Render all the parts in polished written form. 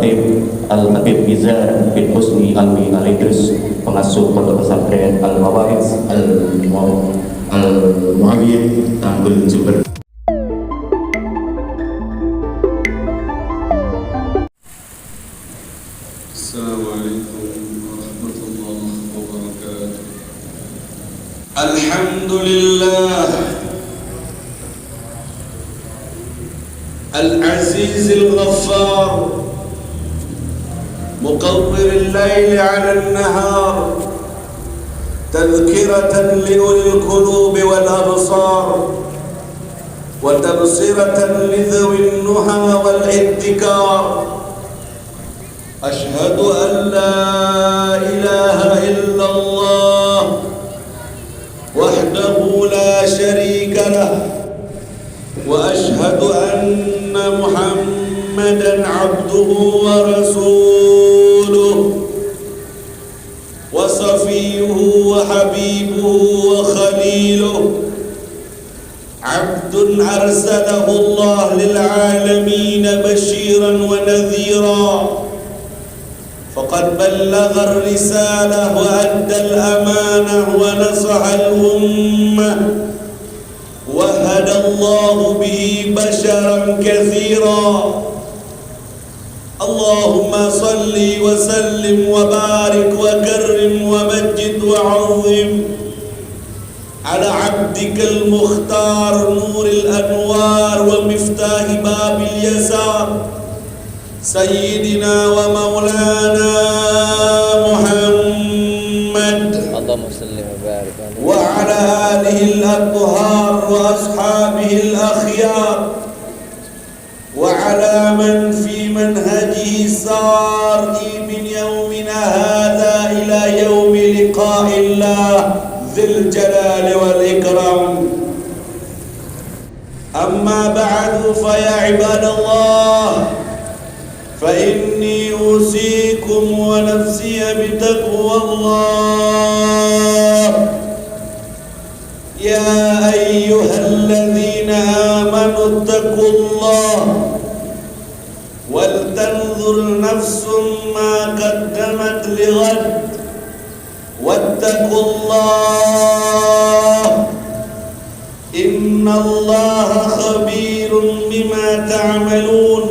Khatib Al-Habib Mizar bin Husni Alwi Al-Idris, pengasuh Pondok Pesantren Al-Mawaris Al-Muawiyah Tanggul Jember. Assalamualaikum warahmatullahi wabarakatuh. Alhamdulillah Al-Aziz Al-Ghaffar, مقوّر الليل على النهار، تذكرة لأولي القلوب والأبصار، وتبصرة لذوي النهى والادكار. أشهد أن لا إله إلا الله وحده لا شريك له، وأشهد أن محمدًا عبده ورسوله وصفيه وحبيبه وخليله، عبد أرسله الله للعالمين بشيرا ونذيرا، فقد بلغ الرسالة وأدى الأمانة ونصح الأمة، وهدى الله به بشرا كثيرا. اللهم صل وسلم وبارك وكرم ومجد وعظم على عبدك المختار، نور الأنوار ومفتاح باب اليسار، سيدنا ومولانا محمد، اللهم صل وبارك عليه وعلى آله الأطهار وأصحابه الأخيار، وعلى من في منهجه سار من يومنا هذا إلى يوم لقاء الله ذي الجلال والإكرام. أما بعد، فيا عباد الله، فإني أوصيكم ونفسي بتقوى الله. يا أيها الذين آمنوا اتقوا الله ولتنظر نفس ما قدمت لغد، واتقوا الله إن الله خبير بما تعملون.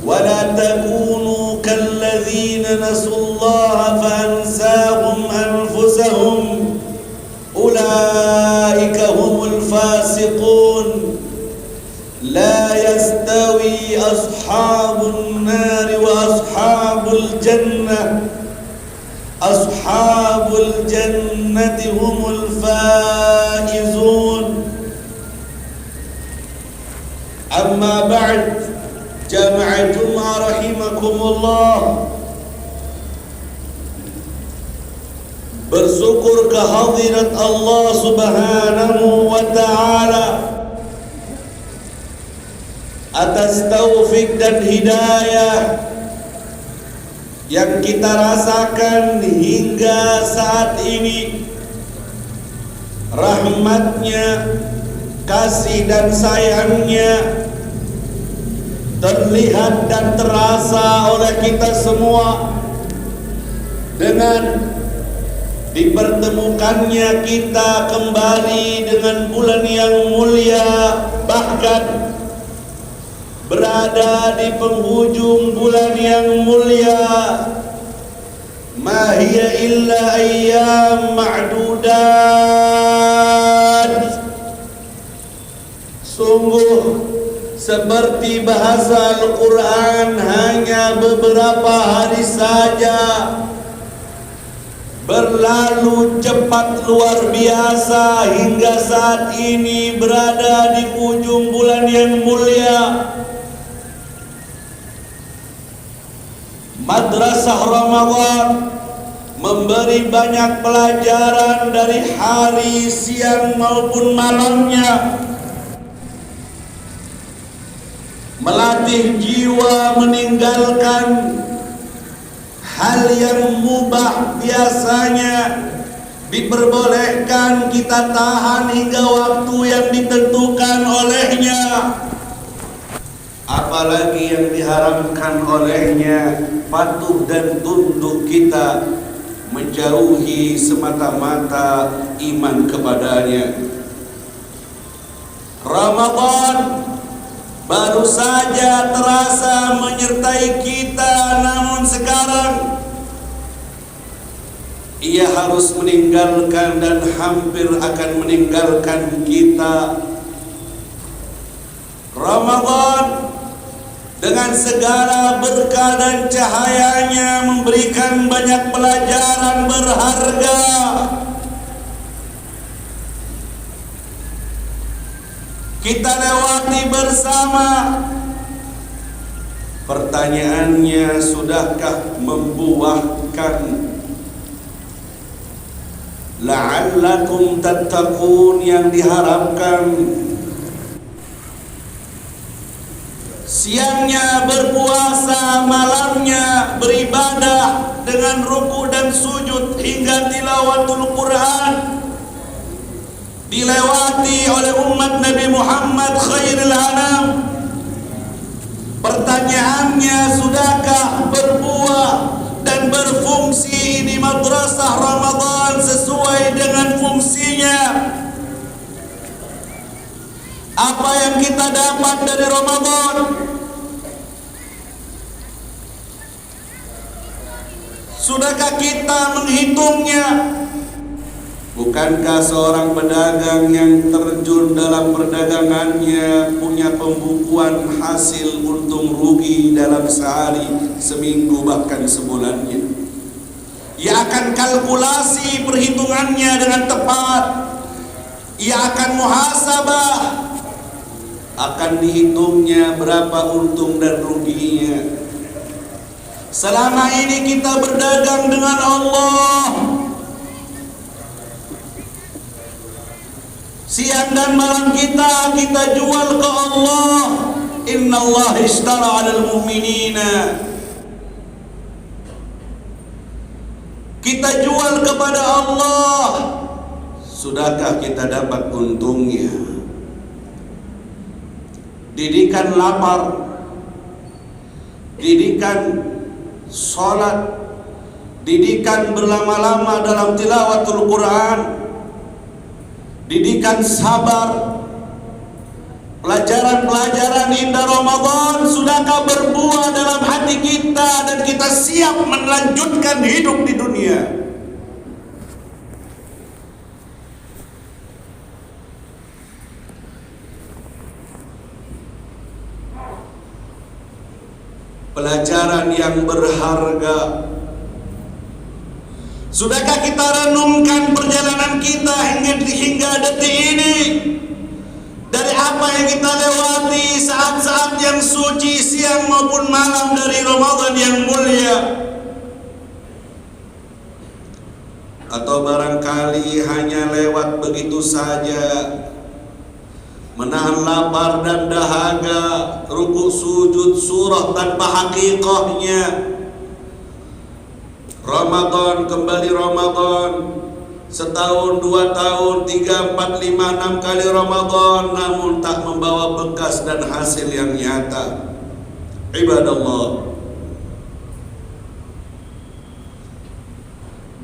ولا تكونوا كالذين نسوا الله فأنساهم أنفسهم، أولئك هم الفاسقون. لا يستوي أصحاب النار وأصحاب الجنة، أصحاب الجنة هم الفائزون. أما بعد، جماعة جمعة رحمكم الله، bersyukur kehadirat Allah Subhanahu wa Ta'ala atas taufik dan hidayah yang kita rasakan hingga saat ini. Rahmatnya, kasih dan sayangnya terlihat dan terasa oleh kita semua dengan dipertemukannya kita kembali dengan bulan yang mulia, bahkan berada di penghujung bulan yang mulia. Ma hiya illa ayyam ma'dudat. Sungguh seperti bahasa Al-Quran, hanya beberapa hari saja, berlalu cepat luar biasa hingga saat ini berada di ujung bulan yang mulia. Madrasah Ramadan memberi banyak pelajaran dari hari, siang maupun malamnya, melatih jiwa meninggalkan hal yang mubah. Biasanya diperbolehkan kita tahan hingga waktu yang ditentukan olehnya. apalagi yang diharamkan olehnya, patuh dan tunduk kita, menjauhi semata-mata iman kepadanya. Ramadan baru saja terasa menyertai kita, namun sekarang ia harus meninggalkan dan hampir akan meninggalkan kita. Ramadan dengan segala berkah dan cahayanya memberikan banyak pelajaran berharga. Kita lewati bersama. Pertanyaannya, sudahkah membuahkan? La'allakum tattaqun yang diharapkan. Siangnya berpuasa, malamnya beribadah dengan ruku dan sujud hingga tilawatul Quran dilewati oleh umat Nabi Muhammad khairul anam. Pertanyaannya, sudahkah berbuah dan berfungsi di madrasah Ramadan sesuai dengan fungsinya? Apa yang kita dapat dari Ramadan? Sudahkah kita menghitungnya? Bukankah seorang pedagang yang terjun dalam perdagangannya punya pembukuan hasil untung rugi dalam sehari, seminggu, bahkan sebulannya? Ia akan kalkulasi perhitungannya dengan tepat. Ia akan muhasabah, akan dihitungnya berapa untung dan ruginya. Selama ini kita berdagang dengan Allah. Siang dan malam kita jual ke Allah. Inna Allah ishtara 'alal mu'minina. Kita jual kepada Allah. Sudahkah kita dapat untungnya? Didikan lapar, didikan salat, didikan berlama-lama dalam tilawatul Quran, didikan sabar, pelajaran-pelajaran indah Ramadan sudahkah berbuah dalam hati kita dan kita siap melanjutkan hidup di dunia? Pelajaran yang berharga. Sudahkah kita renungkan perjalanan kita hingga detik ini? Dari apa yang kita lewati saat-saat yang suci siang maupun malam dari Ramadan yang mulia? Atau barangkali hanya lewat begitu saja, menahan lapar dan dahaga, rukuk sujud surah tanpa hakikahnya. Ramadan kembali Ramadan, setahun, 2 tahun, 3, 4, 5, 6 kali Ramadan, namun tak membawa bekas dan hasil yang nyata. Ibadallah,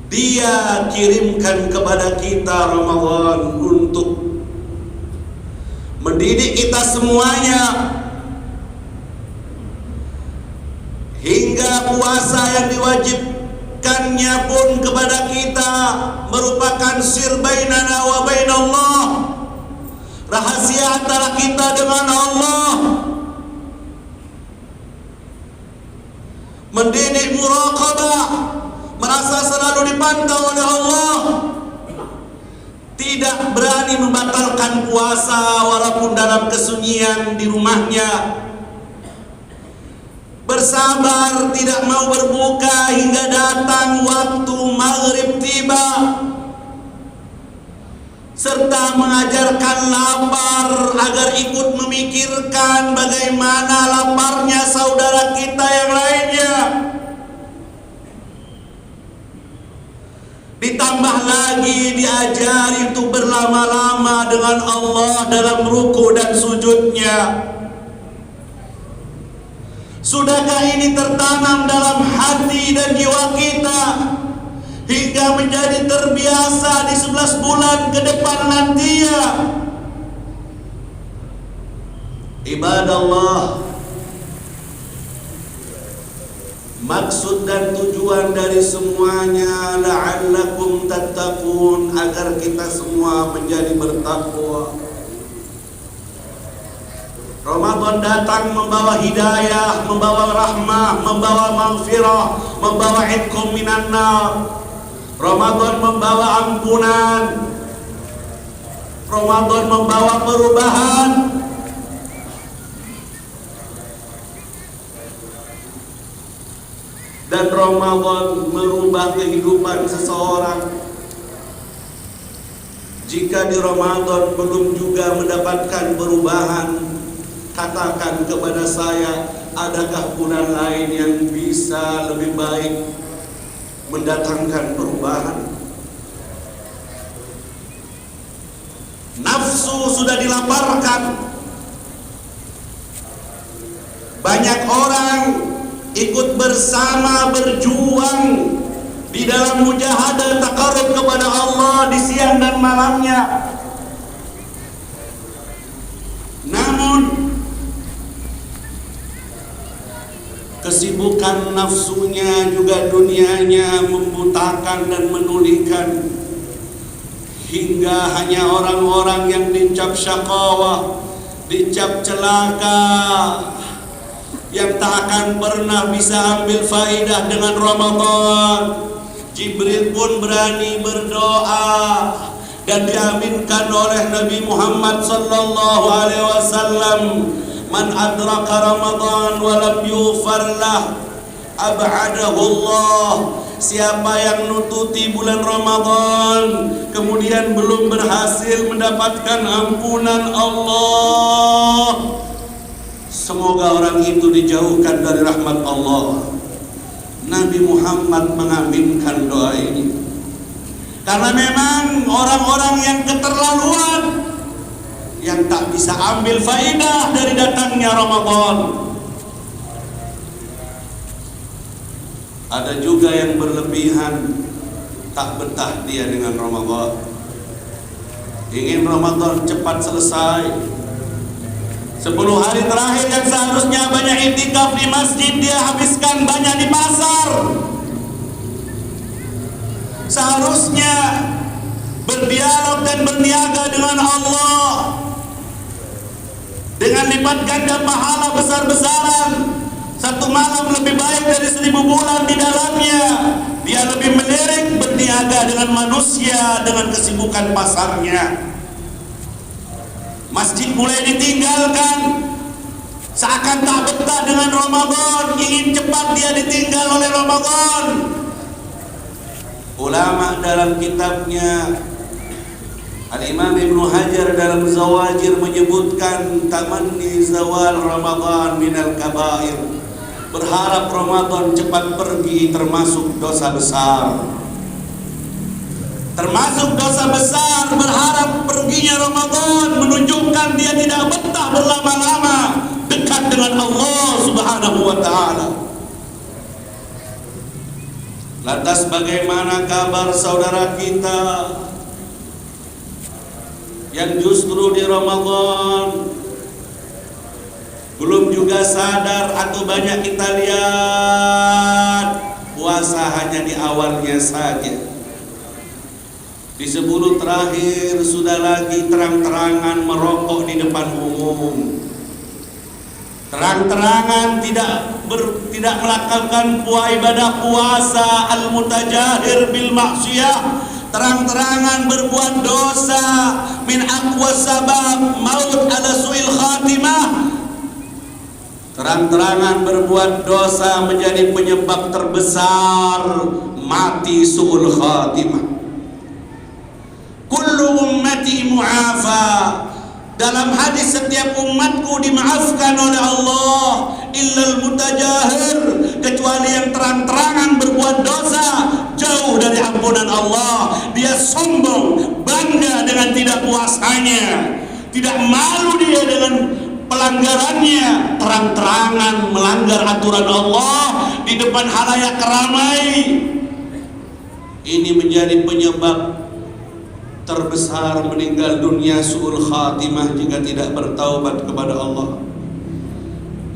Dia kirimkan kepada kita Ramadan untuk mendidik kita semuanya, hingga puasa yang diwajibkannya pun kepada kita merupakan sir bainana wa bainallah, rahasia antara kita dengan Allah. Mendidik muraqabah, merasa selalu dipantau oleh Allah, tidak berani membatalkan puasa walaupun dalam kesunyian di rumahnya, bersabar tidak mau berbuka hingga datang waktu maghrib tiba, serta mengajarkan lapar agar ikut memikirkan bagaimana laparnya saudara kita yang lainnya. Ditambah lagi diajari untuk berlama-lama dengan Allah dalam ruku dan sujudnya. Sudahkah ini tertanam dalam hati dan jiwa kita hingga menjadi terbiasa di 11 bulan ke depan nanti ya? Ibadallah, maksud dan tujuan dari semuanya la'allakum tattaqun, agar kita semua menjadi bertakwa. Ramadan datang membawa hidayah, membawa rahmah, membawa maghfirah, membawa itqum minan nar. Ramadan membawa ampunan. Ramadan membawa perubahan. Dan Ramadan merubah kehidupan seseorang. Jika di Ramadan belum juga mendapatkan perubahan, katakan kepada saya, adakah bulan lain yang bisa lebih baik mendatangkan perubahan? Nafsu sudah dilaparkan. Banyak orang ikut bersama berjuang di dalam mujahadah taqarrub kepada Allah di siang dan malamnya. Namun kesibukan nafsunya juga dunianya membutakan dan menulikan, hingga hanya orang-orang yang dicap syaqawah, dicap celaka, yang tak akan pernah bisa ambil faidah dengan Ramadan. Jibril pun berani berdoa dan diaminkan oleh Nabi Muhammad sallallahu alaihi wasallam, man adraka Ramadan wa lam yughfar lah ab'adahu Allah. Siapa yang nututi bulan Ramadan kemudian belum berhasil mendapatkan ampunan Allah, semoga orang itu dijauhkan dari rahmat Allah. Nabi Muhammad mengaminkan doa ini karena memang orang-orang yang keterlaluan, yang tak bisa ambil faidah dari datangnya Ramadan. Ada juga yang berlebihan, tak betah dia dengan Ramadan, ingin Ramadan cepat selesai. 10 hari terakhir yang seharusnya banyak iktikaf di masjid, dia habiskan banyak di pasar. Seharusnya berdialog dan berniaga dengan Allah dengan lipat ganda pahala besar-besaran. 1 malam lebih baik dari 1000 bulan di dalamnya. Dia lebih melirik berniaga dengan manusia dengan kesibukan pasarnya. Masjid mulai ditinggalkan, seakan tak betah dengan Ramadan, ingin cepat dia ditinggal oleh Ramadan. Ulama dalam kitabnya Al-Imam Ibnu Hajar dalam Zawajir menyebutkan tamanni zawal Ramadan minal kabair, berharap Ramadan cepat pergi termasuk dosa besar. Termasuk dosa besar berharap perginya Ramadan, menunjukkan dia tidak betah berlama-lama dekat dengan Allah Subhanahu wa ta'ala. Lantas bagaimana kabar saudara kita yang justru di Ramadan belum juga sadar, atau banyak kita lihat puasa hanya di awalnya saja. Di 10 terakhir sudah lagi terang-terangan merokok di depan umum, terang-terangan tidak melakukan ibadah puasa, al-mutajahir bil maksiyah, terang-terangan berbuat dosa, min aqwa sabab maut ala su'il khatimah. Terang-terangan berbuat dosa menjadi penyebab terbesar mati su'ul khatimah. Kullu ummati mu'afa, dalam hadis setiap umatku dimaafkan oleh Allah, illal mutajahir, kecuali yang terang-terangan berbuat dosa jauh dari ampunan Allah. Dia sombong, bangga dengan tidak puasanya, tidak malu dia dengan pelanggarannya, terang-terangan melanggar aturan depan halayak ramai. Ini menjadi penyebab terbesar meninggal dunia su'ul khatimah jika tidak bertaubat kepada Allah.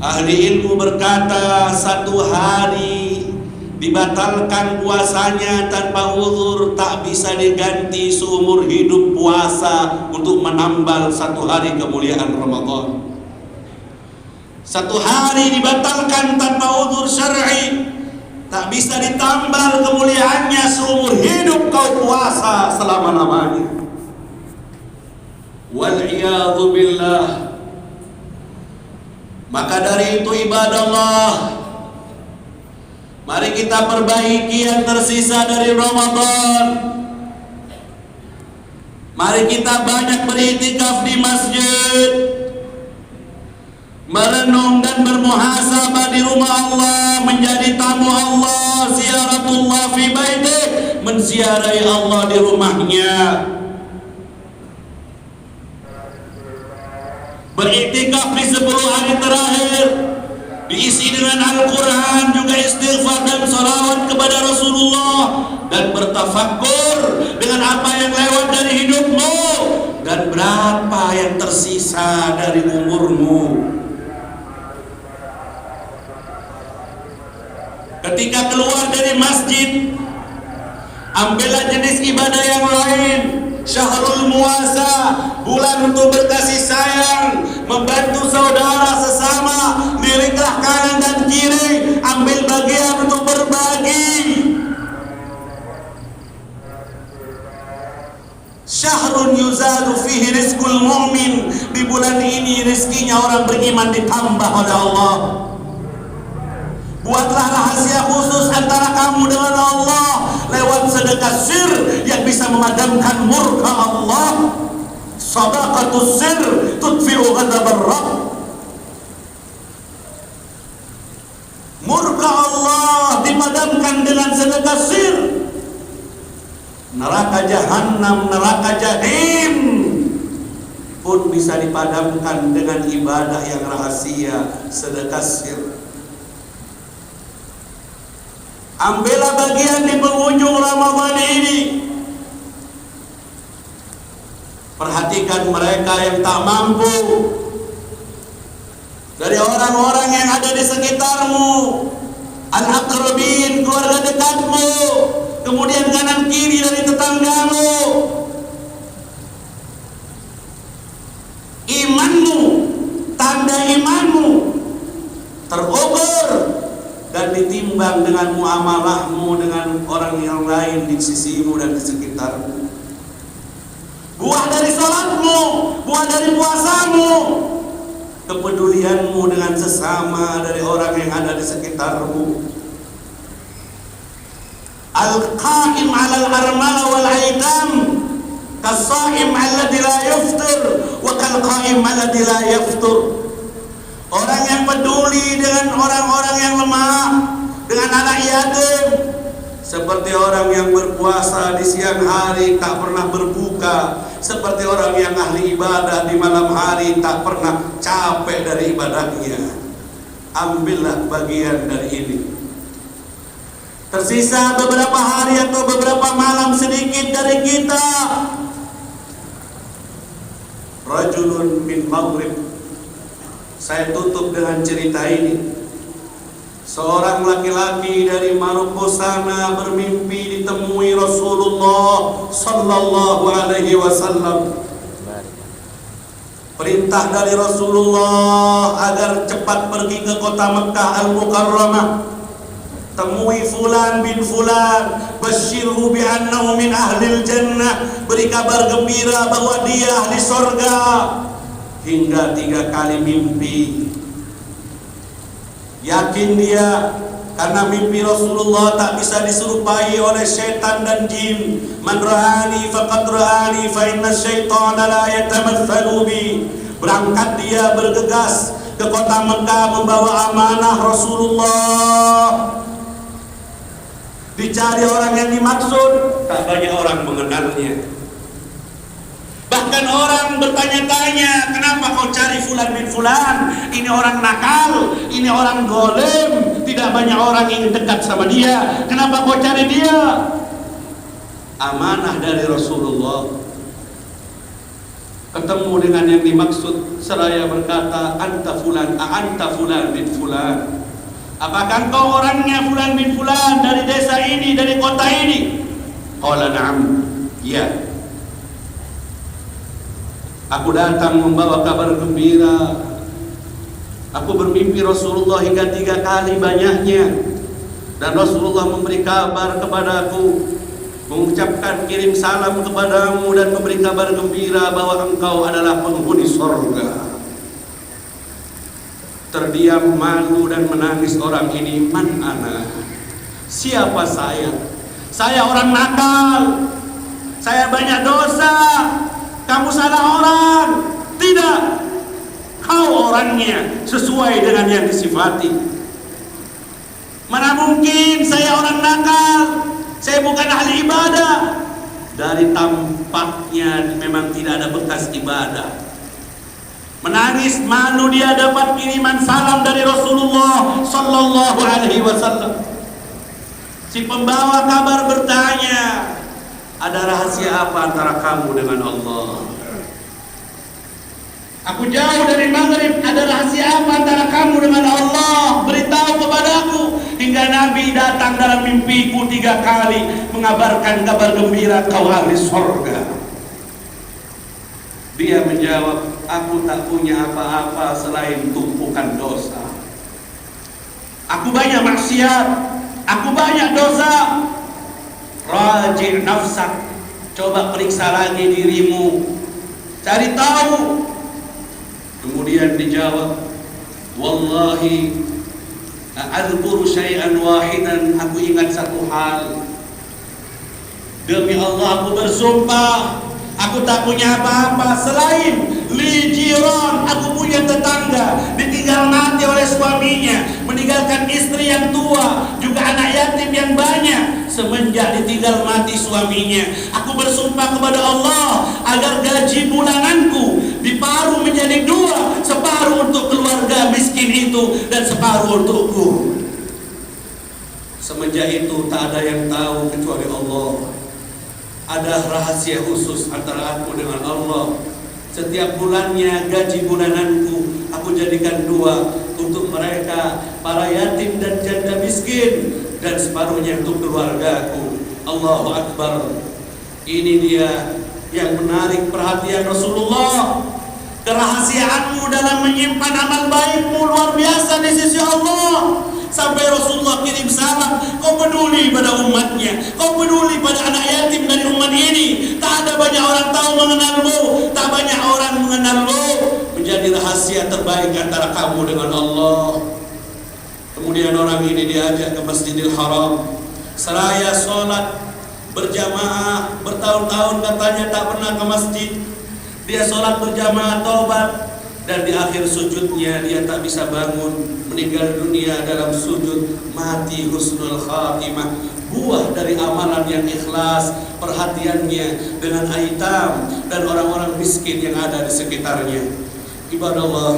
Ahli ilmu berkata, satu hari dibatalkan puasanya tanpa uzur tak bisa diganti seumur hidup puasa untuk menambal satu hari kemuliaan Ramadan. Satu hari dibatalkan tanpa uzur syar'i tak bisa ditambal kemuliaannya seumur hidup kau puasa selama-lamanya. Wal'iyadzu billah. Maka dari itu ibadah Allah, mari kita perbaiki yang tersisa dari Ramadan. Mari kita banyak beritikaf di masjid, merenung dan bermuhasabah di rumah Allah, menjadi tamu Allah, ziaratullah fi baitih, menziarahi Allah di rumahnya. Beriktikaf di 10 hari terakhir, diisi dengan Al-Quran, juga istighfar dan salawat kepada Rasulullah, dan bertafakkur dengan apa yang lewat dari hidupmu dan berapa yang tersisa dari umurmu. Ketika keluar dari masjid, ambillah jenis ibadah yang lain. Syahrul Muasa, bulan untuk berkasih sayang, membantu saudara sesama, liriklah kanan dan kiri, ambil bagian untuk berbagi. Syahrun yuzadu fihi rizqul mu'min, di bulan ini rizkinya orang beriman ditambah oleh Allah. Buatlah rahasia khusus antara kamu dengan Allah lewat sedekah sir yang bisa memadamkan murka Allah. Sadaqatus sir tudfi'u ghadabar Rabb. Murka Allah dipadamkan dengan sedekah sir. Neraka jahanam, neraka jahim pun bisa dipadamkan dengan ibadah yang rahasia, sedekah sir. Ambillah bagian di penghujung Ramadan ini. Perhatikan mereka yang tak mampu, dari orang-orang yang ada di sekitarmu, al-aqrabin, keluarga dekatmu, kemudian kanan kiri dari tetanggamu. Imanmu, tanda imanmu terukur dan ditimbang dengan muamalahmu dengan orang yang lain di sisimu dan di sekitarmu. Buah dari salatmu, buah dari puasamu, kepedulianmu dengan sesama dari orang yang ada di sekitarmu. Al-qa'im 'alal armala wal 'aitam kas-sha'im alladzi la yaftur wa kal-qa'im alladzi la yaftur. Orang yang peduli dengan orang-orang yang lemah, dengan anak yatim, seperti orang yang berpuasa di siang hari tak pernah berbuka, seperti orang yang ahli ibadah di malam hari tak pernah capek dari ibadahnya. Ambillah bagian dari ini. Tersisa beberapa hari atau beberapa malam sedikit dari kita. Rajulun min Maghrib. Saya tutup dengan cerita ini. Seorang laki-laki dari Maroko sana bermimpi ditemui Rasulullah sallallahu alaihi wasallam. Perintah dari Rasulullah agar cepat pergi ke kota Mekah Al-Mukarramah. Temui fulan bin fulan, basyirhu bi annahu min ahlil jannah, beri kabar gembira bahwa dia ahli surga. Hingga 3 kali mimpi. Yakin dia, karena mimpi Rasulullah tak bisa diserupai oleh syaitan dan jin. Man ra'ani faqad ra'ani fa inna syaitana la yatamathalu bi. Berangkat dia bergegas ke kota Mekah membawa amanah Rasulullah. Dicari orang yang dimaksud, tak banyak orang mengenalnya. Bahkan orang bertanya-tanya, kenapa kau cari fulan bin fulan? Ini orang nakal, ini orang golem, tidak tidak banyak orang ingin dekat sama dia? Kenapa kau cari dia? Amanah dari Rasulullah. Ketemu dengan yang dimaksud, seraya berkata, anta fulan bin fulan. Apakah engkau orangnya fulan bin fulan dari desa ini, dari kota ini? Qala na'am, ya. Aku datang membawa kabar gembira. Aku bermimpi Rasulullah hingga 3 kali banyaknya, dan Rasulullah memberi kabar kepadaku, mengucapkan kirim salam kepadamu dan memberi kabar gembira bahwa engkau adalah penghuni surga. Terdiam, malu dan menangis orang ini. Man ana? Siapa saya? Saya orang nakal, saya banyak dosa. Kamu salah orang. Tidak, kau orangnya sesuai dengan yang disifati. Mana mungkin saya orang nakal? Saya bukan ahli ibadah. Dari tampaknya memang tidak ada bekas ibadah. Menangis malu dia dapat kiriman salam dari Rasulullah sallallahu alaihi wasallam. Si pembawa kabar bertanya, ada rahasia apa antara kamu dengan Allah? Aku jauh dari maghrib, ada rahasia apa antara kamu dengan Allah? Beritahu kepadaku. Hingga Nabi datang dalam mimpiku 3 kali mengabarkan kabar gembira, kau ahli surga. Dia menjawab, aku tak punya apa-apa selain tumpukan dosa. Aku banyak maksiat, aku banyak dosa. Raji' nafsak, coba periksa lagi dirimu, cari tahu. Kemudian dijawab, wallahi a'adzkuru syai'an wahidan, aku ingat satu hal. Demi Allah aku bersumpah, aku tak punya apa-apa selain li jiran, aku punya tetangga ditinggal mati oleh suaminya, meninggalkan istri yang tua, juga anak yatim yang banyak. Semenjak ditinggal mati suaminya, aku bersumpah kepada Allah agar gaji bulananku diparuh menjadi 2, separuh untuk keluarga miskin itu dan separuh untukku. Semenjak itu tak ada yang tahu kecuali Allah. Ada rahasia khusus antara aku dengan Allah. Setiap bulannya gaji bulananku aku jadikan 2 untuk mereka, para yatim dan janda miskin, dan separuhnya untuk keluargaku. Allahu Akbar. Ini dia yang menarik perhatian Rasulullah. Kerahasiaanmu dalam menyimpan amal baikmu luar biasa di sisi Allah. Sampai Rasulullah kirim salam, kau peduli pada umatnya, kau peduli pada anak yatim dari umat ini. Tak ada banyak orang tahu mengenalmu, tak banyak orang mengenalmu. Menjadi rahasia terbaik antara kamu dengan Allah. Kemudian orang ini diajak ke Masjidil Haram, seraya sholat berjamaah. Bertahun-tahun katanya tak pernah ke masjid. Dia sholat berjamaah taubat, dan di akhir sujudnya dia tak bisa bangun, meninggal dunia dalam sujud, mati husnul khatimah. Buah dari amalan yang ikhlas, perhatiannya dengan aitam dan orang-orang miskin yang ada di sekitarnya. Ibadah Allah,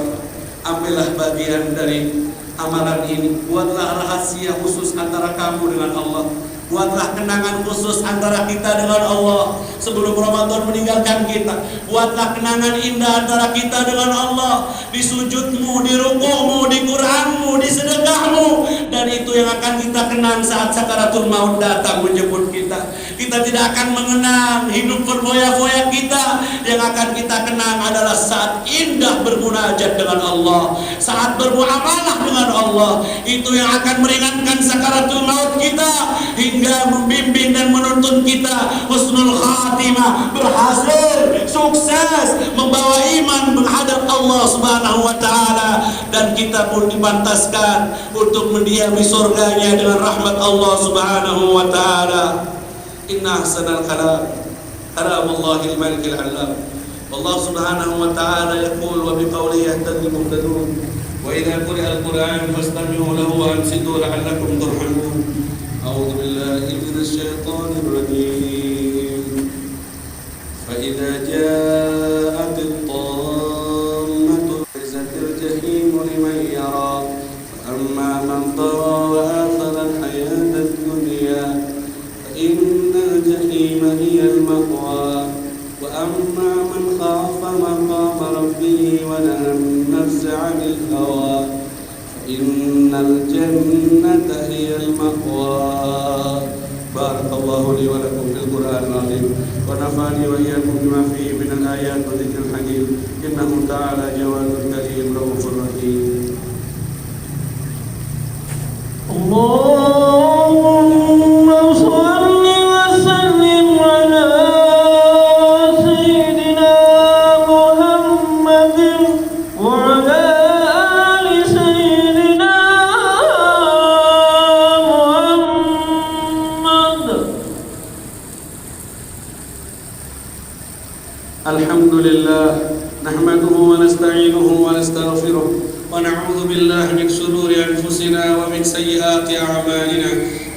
ambillah bagian dari amalan ini. Buatlah rahasia khusus antara kamu dengan Allah. Buatlah kenangan khusus antara kita dengan Allah sebelum Ramadan meninggalkan kita. Buatlah kenangan indah antara kita dengan Allah di sujudmu, di ruku'mu, di Qur'anmu, di sedekahmu. Dan itu yang akan kita kenang saat sakaratul maut datang menjemput kita. Kita tidak akan mengenang hidup berfoya-foya kita. Yang akan kita kenang adalah saat indah bermunajat dengan Allah, saat bermuamalah dengan Allah. Itu yang akan meringankan sakaratul maut kita, hingga membimbing dan menuntun kita husnul khatimah, berhasil, sukses, membawa iman menghadap Allah Subhanahu wa taala, dan kita pun dipantaskan untuk mendiami surganya dengan rahmat Allah Subhanahu wa taala. Inna ahsanal kalam kalamullahil malikil alam. Allah Subhanahu wa taala yaqul wa biqawlihi yahtadil muhtadun wa idza quri'a al-Qur'an fastami'u lahu wa ansitu la'allakum turhamun. أعوذ بالله من الشيطان الرجيم فإذا جاءت الطامة برزت الجحيم لمن يرى وأما من طغى وآثر الحياة الدنيا فإن الجحيم هي المأوى وأما من خاف مقام ربه ونهى النفس عن الهوى فإن الجنة هي المأوى. بارك الله لي ولكم في القرآن العظيم ونفعني وإياكم بما فيه من الآيات والذكر الحكيم إنه تعالى جواد كريم رؤوف رحيم. اللهم صل وسلم على سيدنا محمد وعلى آل سيدنا محمد. الحمد لله نحمده ونستعينه ونستغفره ونعوذ بالله من شرور أنفسنا ومن سيئات أعمالنا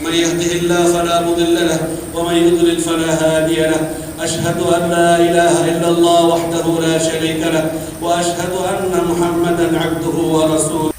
من يهده الله فلا مضل له ومن يضلل فلا هادي له أشهد أن لا إله إلا الله وحده لا شريك له وأشهد أن محمدا عبده ورسوله